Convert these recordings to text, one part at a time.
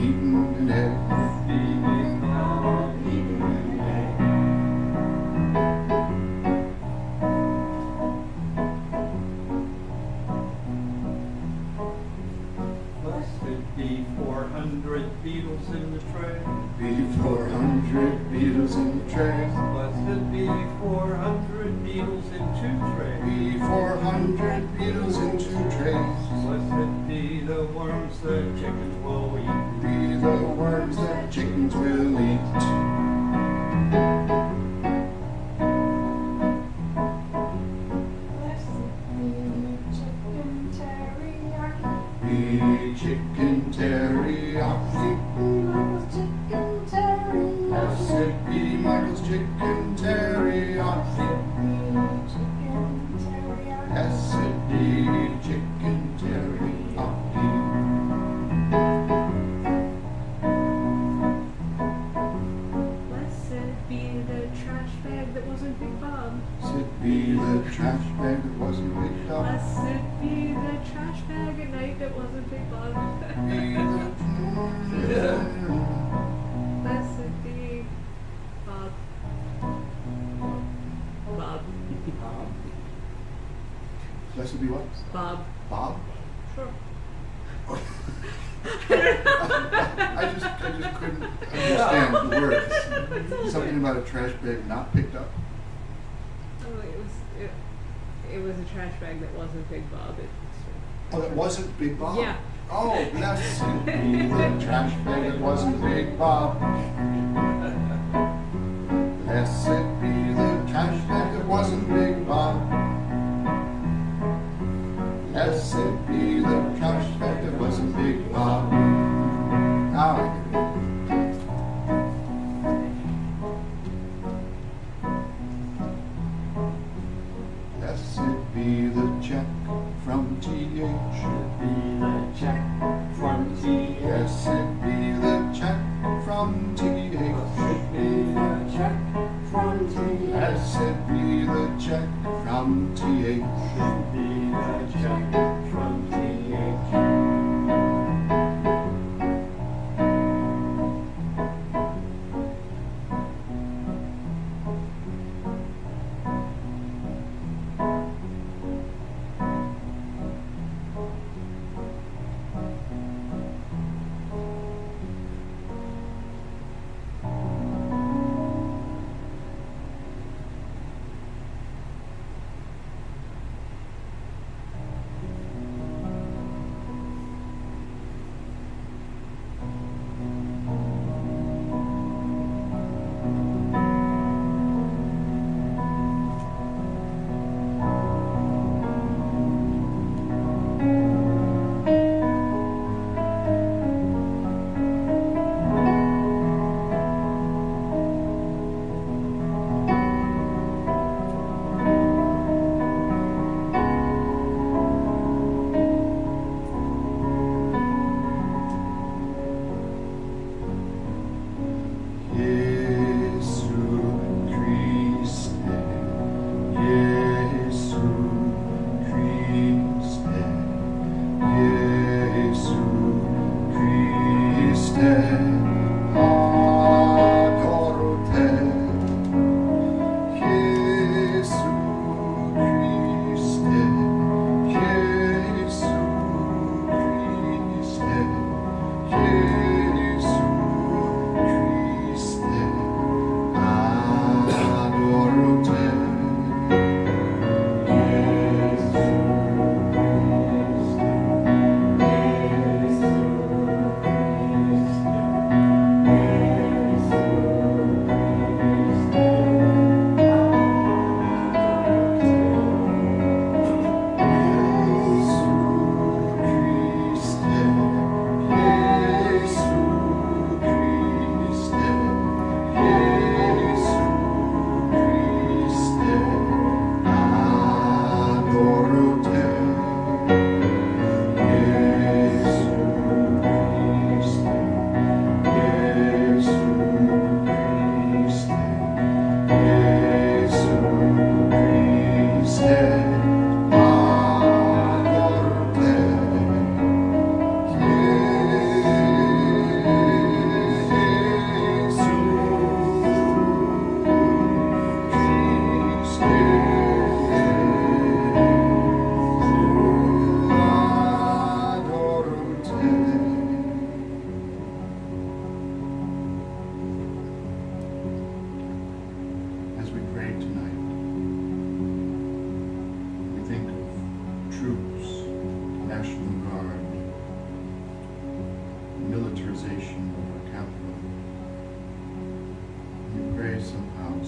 eating an egg. Be 400 beetles in the tray. Be 400 beetles in the tray. Blessed be 400 beetles in 2 trays. Be 400 beetles in 2 trays. Blessed be the worms that chickens will eat. Be the worms that chickens will eat. Be chicken teriyaki. Blessed be Michael's chicken teriyaki. Blessed be chicken teriyaki. Blessed be the trash bag that wasn't Big Bob. Blessed be the trash bag that wasn't Big Bob. Blessed be the trash bag at night that wasn't Big Bob. Be the Blessed be Bob. Bob. Blessed be what? Bob. Bob? Sure. I just couldn't understand the words. Something about a trash bag not picked up. Oh, it was a trash bag that wasn't Big Bob. Oh, that wasn't Big Bob? Yeah. Oh, blessed be the trash bag that wasn't Big Bob. Blessed be the trash bag that wasn't Big Bob. Blessed be the trash bag that wasn't Big Bob. Now I get it. Blessed be the check from T.H. Be the check from T.H. Blessed be the check from T.H. Be the check from T.H. Blessed be the check from T.H. Be the check from T.H.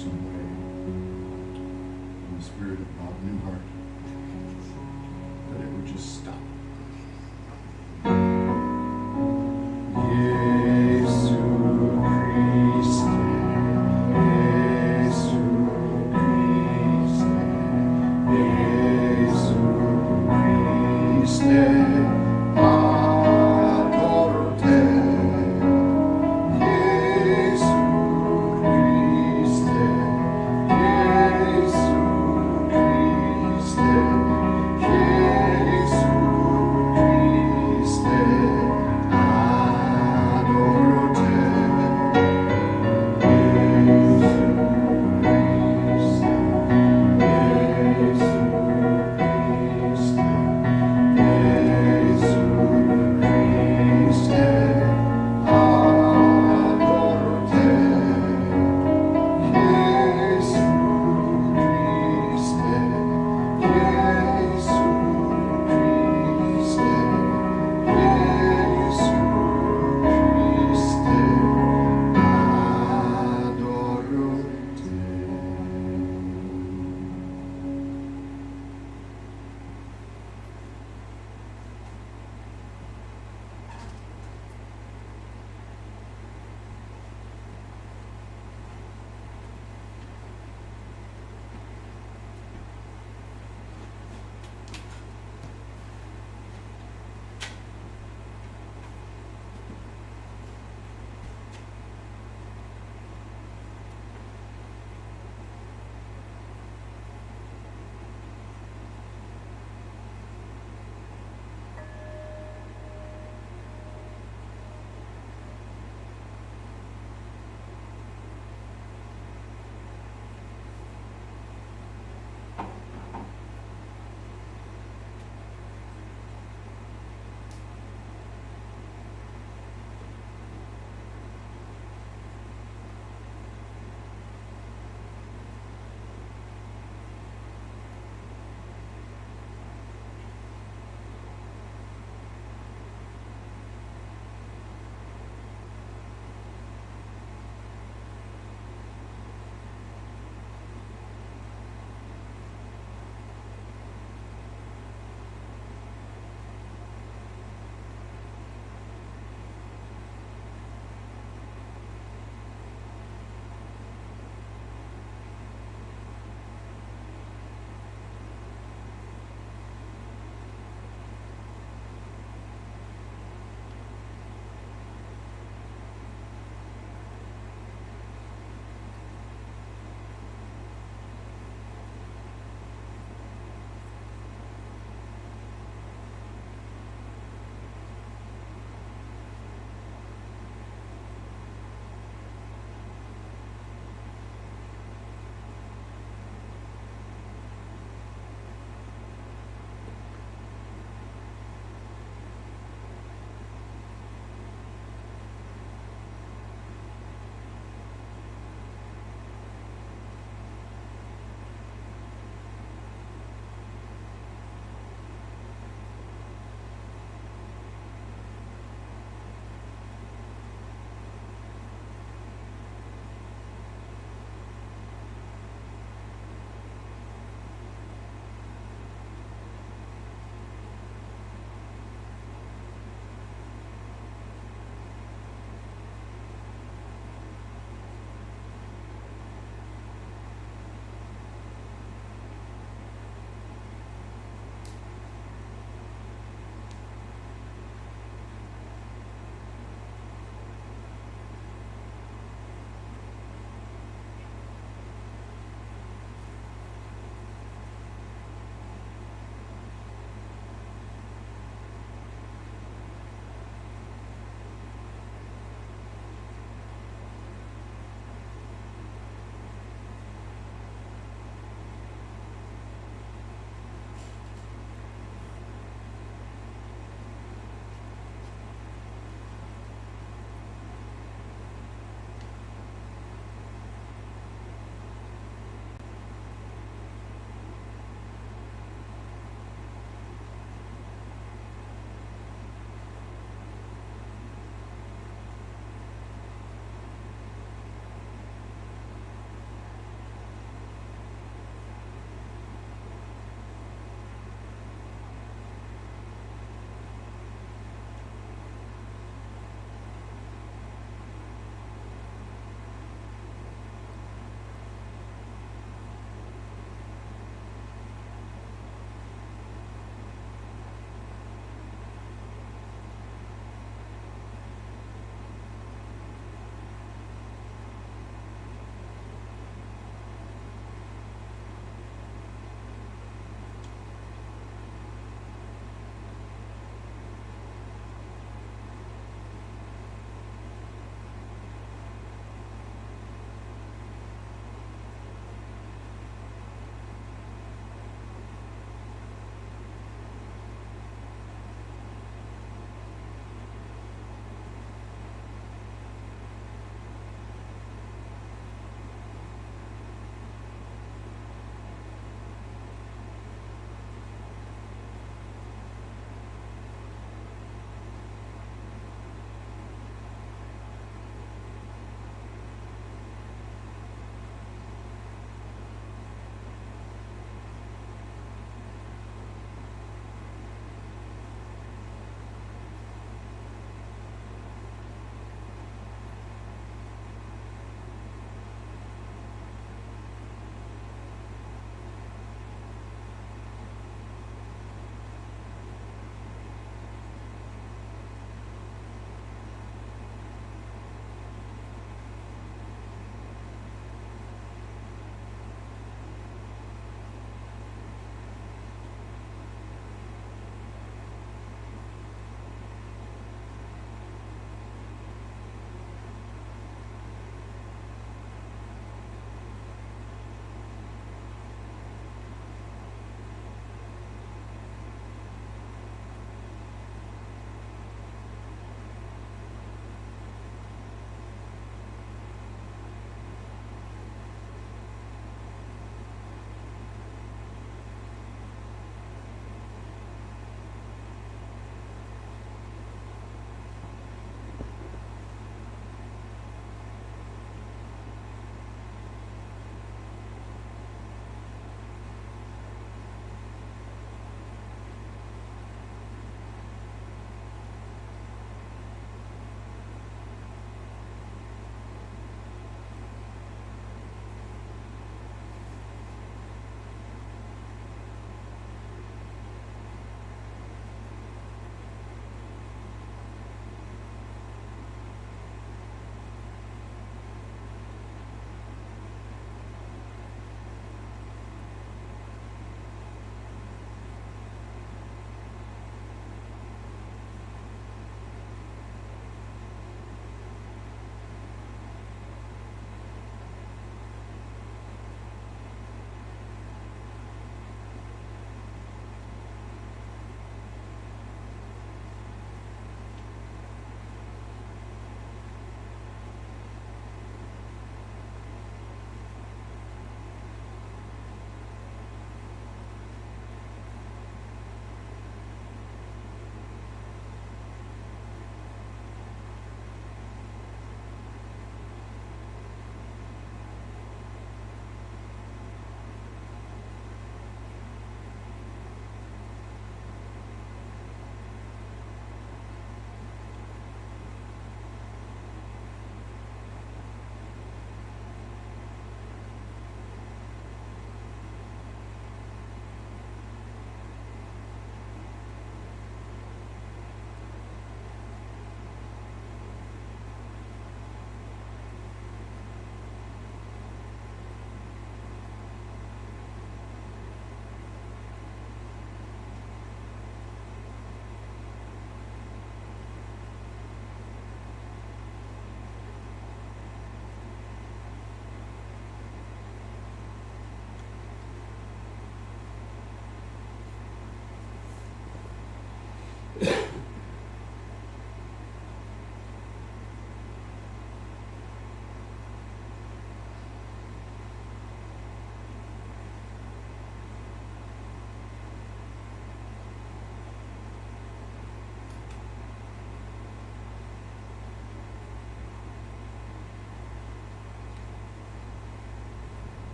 some way in the spirit of Bob Newhart that it would just stop. Jesu Christe, Jesu Christe, Jesu Christe, adoro te. Jesu Christe, Jesu Christe, Jesu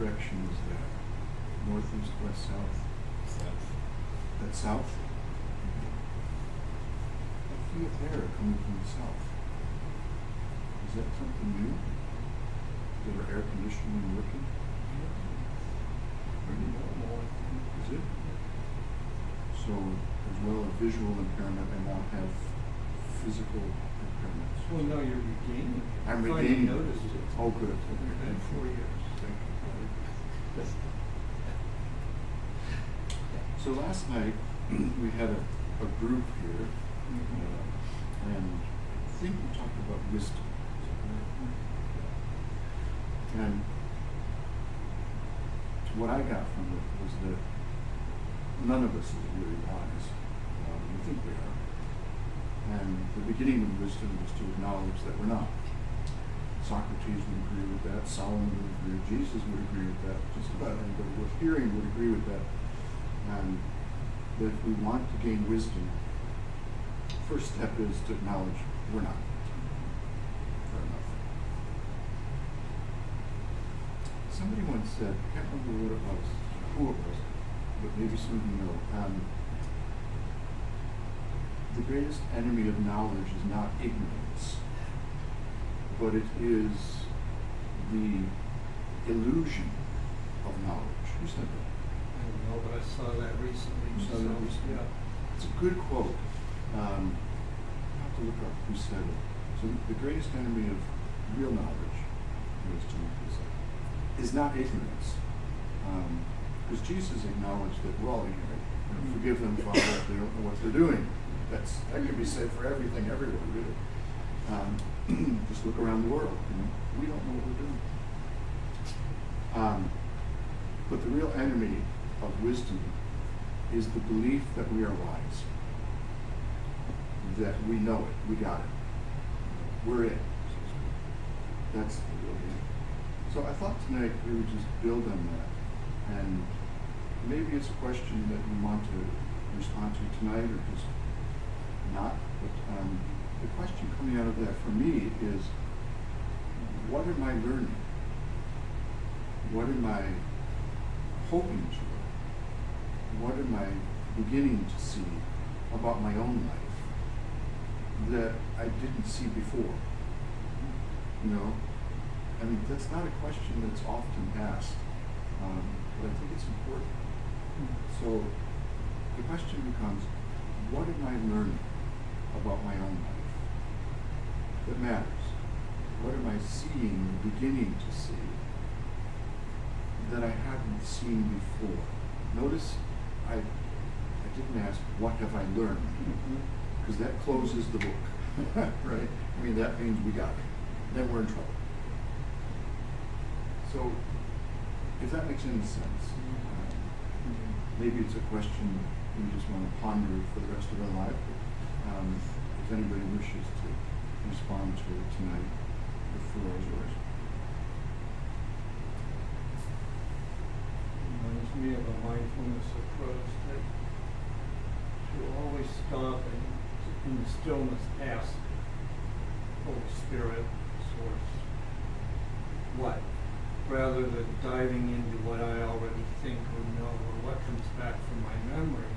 direction is that? North, east, west, south? South. That's south? I feel air coming from the south. Is that something new? Is our air conditioning working? Pretty normal, I think. Is it? So, as well as visual impairment, I now have physical impairments. Well, no, you're regaining it. I'm I finally regaining. noticed it. Oh, good. It's been 4 years. Thank you. So last night, we had a group here, and I think we talked about wisdom. And what I got from it was that none of us is really wise. We think we are. And the beginning of wisdom is to acknowledge that we're not. Socrates would agree with that, Solomon would agree, Jesus would agree with that, just about anybody worth hearing would agree with that. And that if we want to gain wisdom, first step is to acknowledge we're not. Fair enough. Somebody once said, I can't remember what it was, who it was, but maybe some of you know, the greatest enemy of knowledge is not ignorance, but it is the illusion of knowledge. Who said that? I don't know, but I saw that recently. You saw that recently? Yeah. It's a good quote. I'll have to look up who said it. So the greatest enemy of real knowledge, wisdom, is not ignorance. Because Jesus acknowledged that we're all ignorant. Forgive them, Father, if they don't know what they're doing. That could be said for everything, everywhere, really. Just look around the world. We don't know what we're doing. But the real enemy of wisdom is the belief that we are wise, that we know it, we got it, we're it. That's the real enemy. So I thought tonight we would just build on that, and maybe it's a question that we want to respond to tonight, or just not. But the question coming out of that for me is, what am I learning? What am I hoping to learn? What am I beginning to see about my own life that I didn't see before? You know, I mean, that's not a question that's often asked, but I think it's important. So the question becomes, what am I learning about my own life that matters? What am I seeing, beginning to see, that I hadn't seen before? Notice I didn't ask, what have I learned? Because that closes the book, right? I mean, that means we got it. Then we're in trouble. So, if that makes any sense, maybe it's a question we just want to ponder for the rest of our life. If anybody wishes to respond to it tonight, the floor is yours. Reminds me of a mindfulness approach that to always stop and in the stillness ask Holy Spirit, Source, what? Rather than diving into what I already think or know or what comes back from my memory.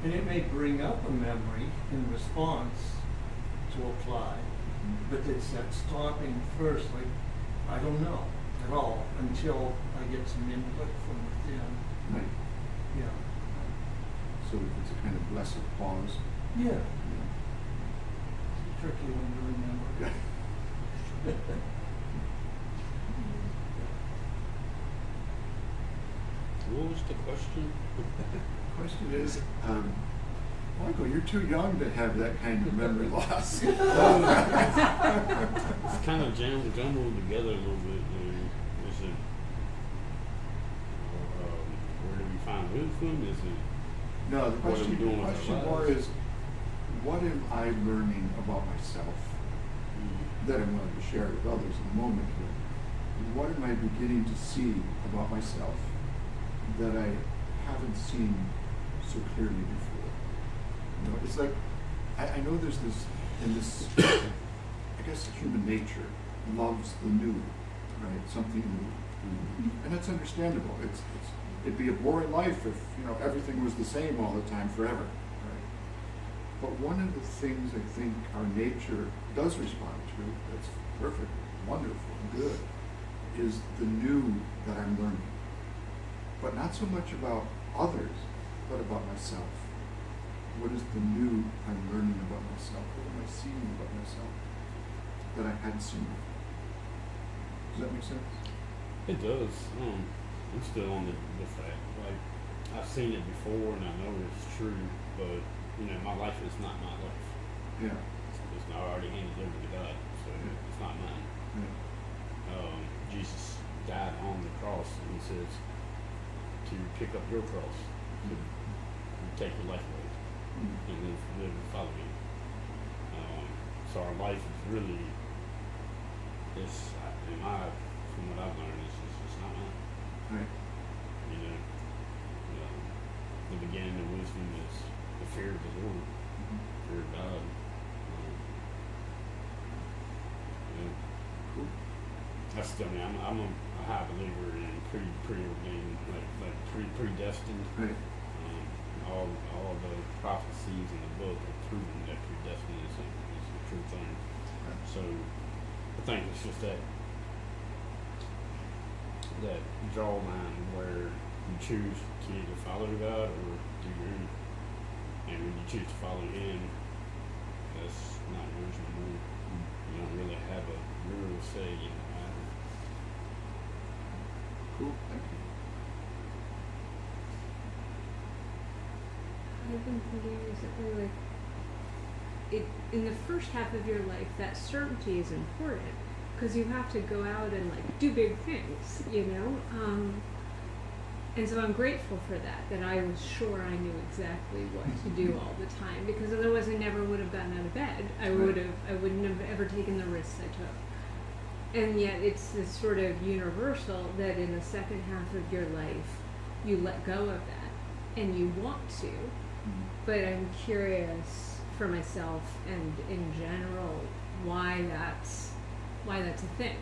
And it may bring up a memory in response to apply, but it's that stopping first, like, I don't know at all until I get some input from within. Right. Yeah. So it's a kind of blessed pause. Yeah. It's a tricky one to remember. Yeah. What was the question? Question is, Michael, you're too young to have that kind of memory loss. It's kind of jumbled together a little bit. Is it, where do we find wisdom? Is it, No, the what are we question, doing the with question our more lives? is, what am I learning about myself that I'm willing to share with others in a moment here? What am I beginning to see about myself that I haven't seen so clearly before? You know, it's like, I know there's this, in this, I guess human nature loves the new. right? Something new. And that's understandable. It'd be a boring life if, everything was the same all the time forever, right? But one of the things I think our nature does respond to, that's perfect, wonderful, good, is the new that I'm learning. But not so much about others, but about myself. What is the new I'm learning about myself? What am I seeing about myself that I hadn't seen before? Does that make sense? It does. I'm still on the fact, like, I've seen it before and I know it's true, but, my life is not my life. Yeah. It's not already handed over to God, so it's not mine. Yeah. Jesus died on the cross and he says to pick up your cross, to take your life away, and live and follow me. So our life is really, from what I've learned, it's not mine. Right. The beginning of wisdom is the fear of the Lord, fear of God. Cool. That's still me. I'm a high believer in preordained, like predestined. Right. All the prophecies in the book are proven that predestined is a true thing. Right. So I think it's just that draw line where you choose to either follow God or do your own. And when you choose to follow Him, that's not yours anymore. You don't really have a real say in the matter. Cool. Thank you. I've been thinking recently, in the first half of your life, that certainty is important because you have to go out and do big things, and so I'm grateful for that I was sure I knew exactly what to do all the time, because otherwise I never would have gotten out of bed. I wouldn't have ever taken the risks I took. And yet it's this sort of universal that in the second half of your life, you let go of that and you want to. But I'm curious for myself and in general why that's a thing.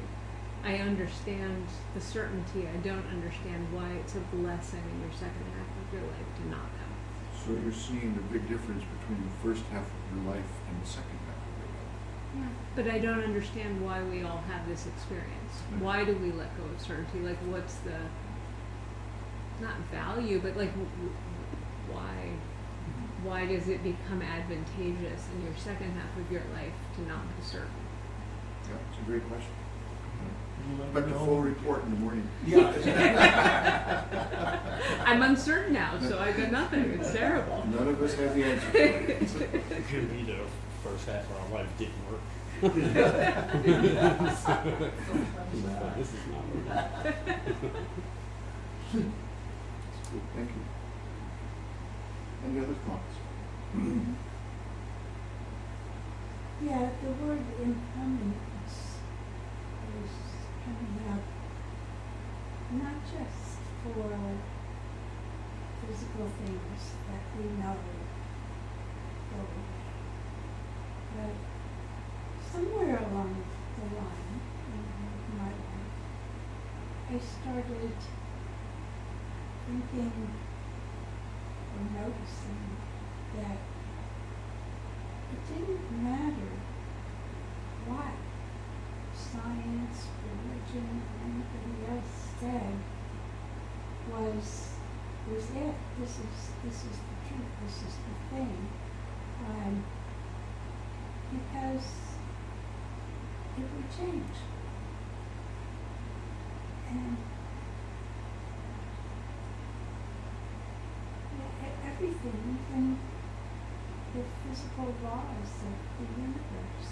I understand the certainty. I don't understand why it's a blessing in your second half of your life to not have. So you're seeing the big difference between the first half of your life and the second half of your life. Yeah. But I don't understand why we all have this experience. Right. Why do we let go of certainty? What's the, not value, but why does it become advantageous in your second half of your life to not be certain? Yeah, it's a great question. You let But me the know. full report in the morning. Yeah. I'm uncertain now, so I got nothing. It's terrible. None of us have the answer for you. It could be the first half of our life didn't work. This is not working. Cool. Thank you. Any other thoughts? Yeah, the word impermanence is coming up not just for physical things that we know go away, but somewhere along the line in my life, I started thinking or noticing that it didn't matter what science, religion, or anybody else said was it. This is the truth. This is the thing. Because it would change. And everything, even the physical laws of the universe.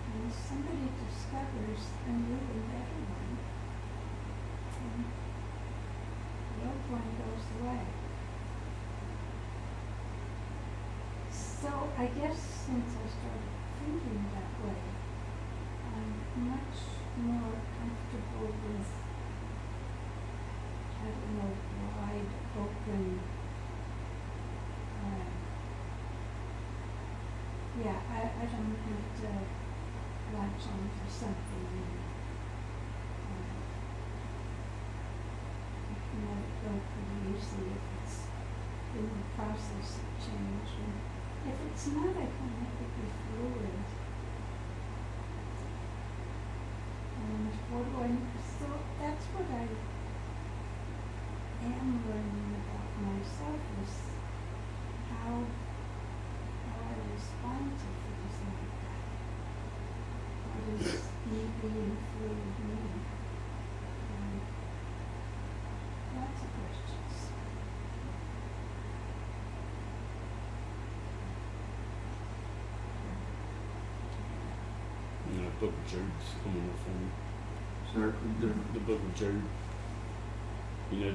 And somebody discovers a new and better one, and the old one goes away. So I guess since I started thinking that way, I'm much more comfortable with having a wide open I don't have to latch on to something and go pretty easy if it's in the process of change. And if it's not, I can make it be fluid. And what do I, so that's what I am learning about myself is how I respond to things like that. What does me being fluid mean? Lots of questions. You know, the book of Job's coming up for me. Sorry, I couldn't hear. The book of Job. You know,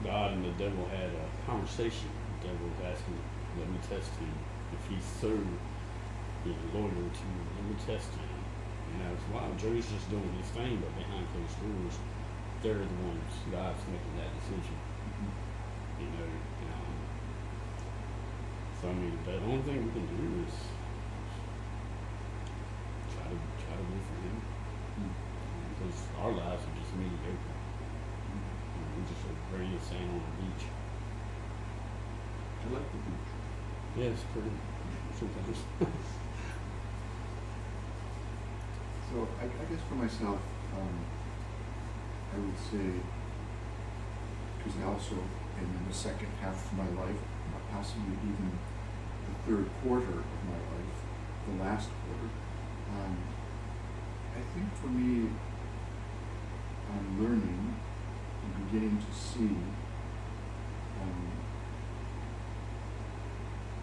God and the devil had a conversation. The devil was asking, let me test him. If he's so loyal to you, let me test him. And I was, wow, Job's just doing his thing, but behind closed doors, they're the ones, God's making that decision. Mhm. You know, so I mean, the only thing we can do is try to live for him. Mm. Because our lives are just mediocre. You know, we're just a grain of sand on the beach. I like the beach. Yeah, it's pretty sometimes. So I guess for myself, I would say, because I also am in the second half of my life, possibly even the third quarter of my life, the last quarter, I think for me, I'm learning and beginning to see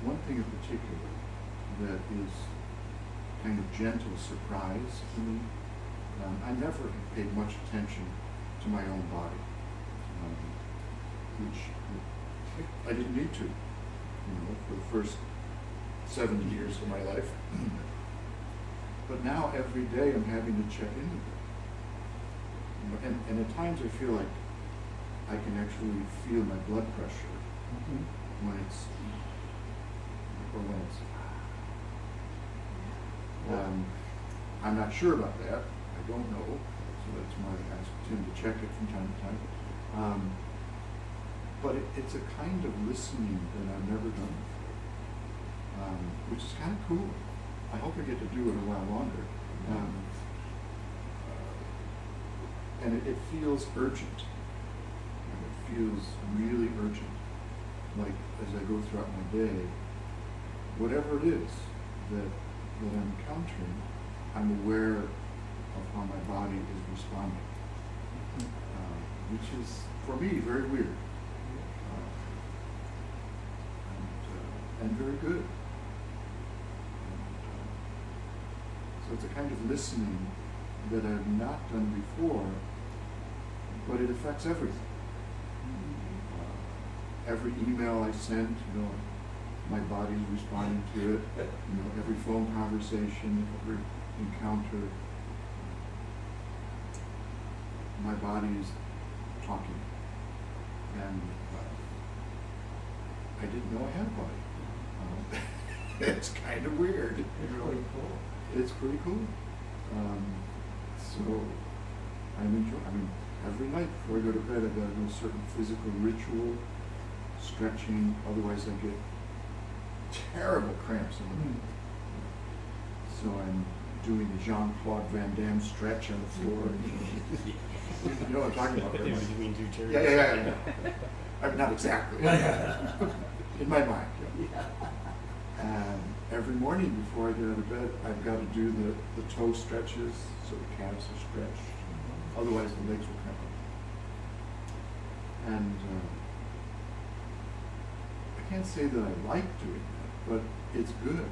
one thing in particular that is kind of gentle surprise to me. I never have paid much attention to my own body, which I didn't need to, for the first 70 years of my life. But now every day I'm having to check into it. And at times I feel like I can actually feel my blood pressure when it's, or when it's, I'm not sure about that. I don't know. So that's why I asked Tim to check it from time to time. But it's a kind of listening that I've never done before, which is kind of cool. I hope I get to do it a while longer. And it feels urgent. It feels really urgent. Like as I go throughout my day, whatever it is that I'm encountering, I'm aware of how my body is responding, which is for me very weird and very good. So it's a kind of listening that I've not done before, but it affects everything. Every email I send, my body's responding to it. Every phone conversation, every encounter, my body is talking. And I didn't know I had a body. It's kind of weird. It's really cool. It's pretty cool. So every night before I go to bed, I've got to do a certain physical ritual, stretching, otherwise I get terrible cramps in the neck. So I'm doing the Jean-Claude Van Damme stretch on the floor. You know what I'm talking about, right? Between two chairs. Yeah. I mean, not exactly. In my mind. Yeah. And every morning before I get out of bed, I've got to do the toe stretches so the calves are stretched. Otherwise, the legs will cramp up. And I can't say that I like doing that, but it's good.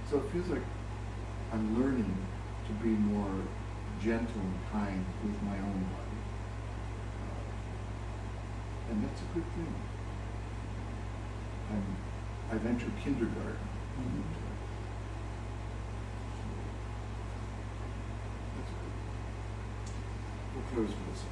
So it feels like I'm learning to be more gentle and kind with my own body. And that's a good thing. I've entered kindergarten. That's good. We'll close with this.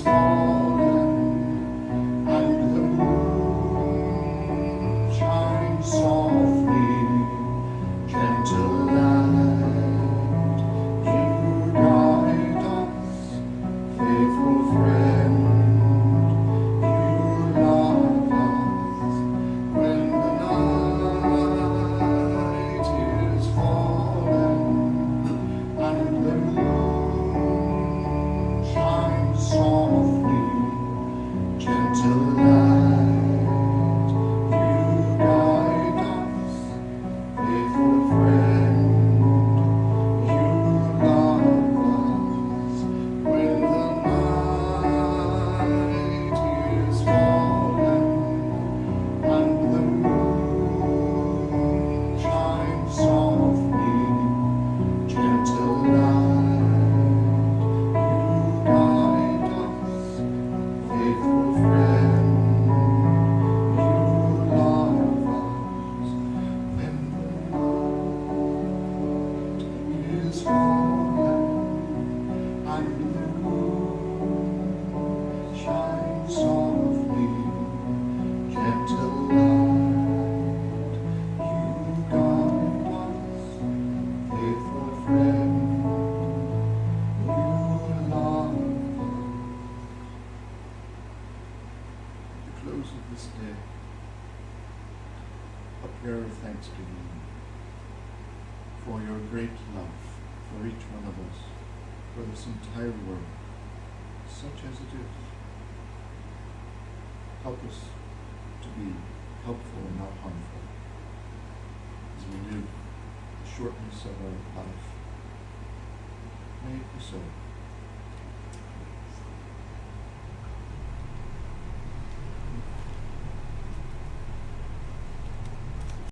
fallen, and the moon shines softly. Gentle light, you guide us, faithful friend. You love us when the night is fallen, and the moon shines softly. Gentle light, you guide us, faithful friend. You love us when the night is fallen, and the moon shines softly. Gentle light, you guide us, faithful friend. You love us when the night is fallen, and the moon shines softly. Gentle light, you guide us, faithful friend. You love us. At the close of this day, a prayer of thanksgiving for your great love for each one of us, for this entire world, such as it is. Help us to be helpful and not harmful as we live the shortness of our life. May it be so.